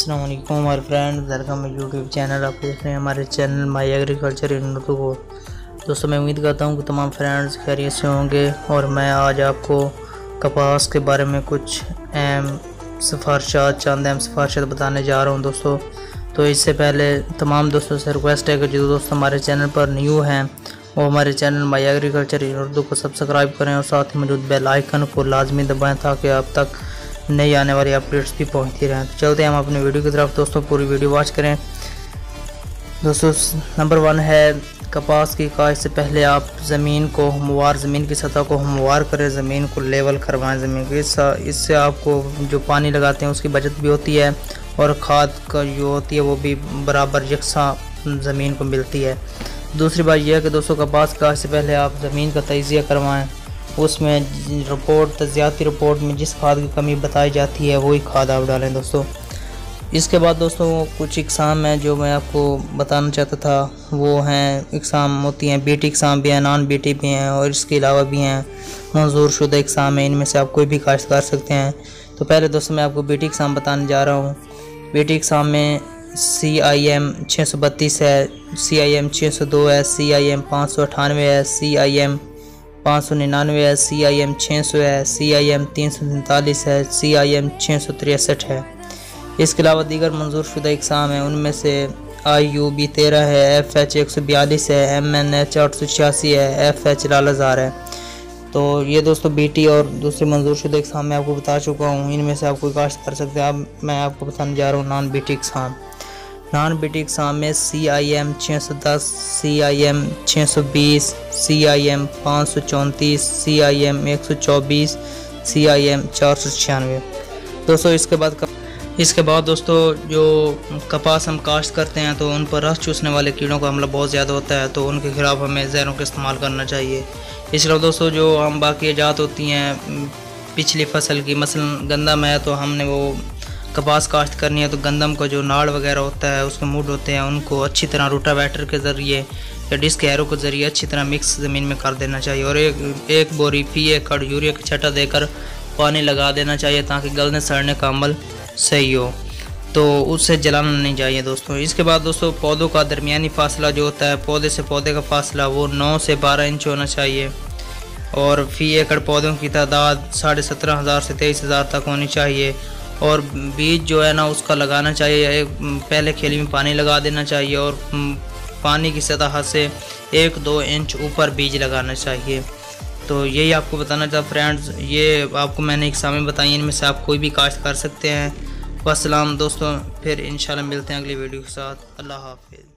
अस्सलाम वालेकुम हमारे फ्रेंड, वेलकम यूट्यूब चैनल। आप देख रहे हैं हमारे channel my agriculture in Urdu को। दोस्तों मैं उम्मीद करता हूँ कि तमाम फ्रेंड्स खैरियत से होंगे और मैं आज आपको कपास के बारे में कुछ अहम सफारशात चंद अहम सफारशात बताने जा रहा हूँ दोस्तों। तो इससे पहले तमाम दोस्तों से रिक्वेस्ट है कि जो दोस्त हमारे चैनल पर न्यू हैं वो हमारे channel my agriculture in Urdu को सब्सक्राइब करें और साथ ही मौजूद बेल आइकन को लाजमी दबाएँ ताकि आप तक नई आने वाली अपडेट्स भी पहुंचती रहें। तो चलते हैं हम अपने वीडियो की तरफ। दोस्तों पूरी वीडियो वॉच करें। दोस्तों नंबर 1 है कपास की काश्त से पहले आप ज़मीन को हमवार, ज़मीन की सतह को हमवार करें, ज़मीन को लेवल करवाएं ज़मीन की। इससे आपको जो पानी लगाते हैं उसकी बचत भी होती है और खाद का जो होती है वो भी बराबर यकसा ज़मीन को मिलती है। दूसरी बात यह है कि दोस्तों कपास काश्त से पहले आप ज़मीन का तजिया करवाएँ। उसमें तजियाती रिपोर्ट में जिस खाद की कमी बताई जाती है वही खाद आप डालें दोस्तों। इसके बाद दोस्तों कुछ इकसाम हैं जो मैं आपको बताना चाहता था। वो हैं इकसाम होती हैं, बीटी इकसाम भी हैं, नॉन बीटी भी हैं और इसके अलावा भी हैं मंजूर शुदा इकसाम है। इनमें से आप कोई भी काश्त कर सकते हैं। तो पहले दोस्तों मैं आपको बीटी इकसाम बताने जा रहा हूँ। बीटी इकसाम में CIM 632 है, CIM 602 है, CIM 598 है, CIM 599 है, CIM 600 है, CIM 343 है, CIM 663 है। इसके अलावा दीगर मंजूर शुदा इकसाम है। उनमें से IUB 13 है, FH 142 है, MNH 886 है, FH 4000 है। तो ये दोस्तों BT और दूसरे मंजूर शुदा इकसाम मैं आपको बता चुका हूँ। इनमें से आप कोई काश्त कर सकते हैं। अब मैं आपको बताने जा रहा हूँ नॉन BT इकसाम। नॉन BT इकसाम में CIM 610, CIM 620, CIM 534, CIM 124, CIM 496। दोस्तों इसके बाद दोस्तों जो कपास हम काश्त करते हैं तो उन पर रस चूसने वाले कीड़ों का हमला बहुत ज़्यादा होता है, तो उनके खिलाफ हमें जहरों का इस्तेमाल करना चाहिए। इसके अलावा दोस्तों जो हम बाकी ईजात होती हैं पिछली फसल की, मसलन गंदम है तो हमने वो कपास काश्त करनी है तो गंदम का जो नाड़ वगैरह होता है उसके मूड होते हैं उनको अच्छी तरह रोटावेटर के ज़रिए या डिस्क एरो के ज़रिए अच्छी तरह मिक्स ज़मीन में कर देना चाहिए और एक बोरी फी एकड़ यूरिया की छटा देकर पानी लगा देना चाहिए ताकि गलने सड़ने का अमल सही हो, तो उससे जलाना नहीं चाहिए दोस्तों। इसके बाद दोस्तों पौधों का दरमियानी फासला जो होता है, पौधे से पौधे का फासला वो 9 से 12 इंच होना चाहिए और फी एकड़ पौधों की तादाद 17,500 से 23,000 तक होनी चाहिए। और बीज जो है ना उसका लगाना चाहिए, पहले खेली में पानी लगा देना चाहिए और पानी की सतह से 1-2 इंच ऊपर बीज लगाना चाहिए। तो यही आपको बताना था फ्रेंड्स। ये आपको मैंने इकसामें बताई, इनमें से आप कोई भी काश्त कर सकते हैं। वस्सलाम दोस्तों, फिर इंशाल्लाह मिलते हैं अगली वीडियो के साथ। अल्लाह हाफिज़।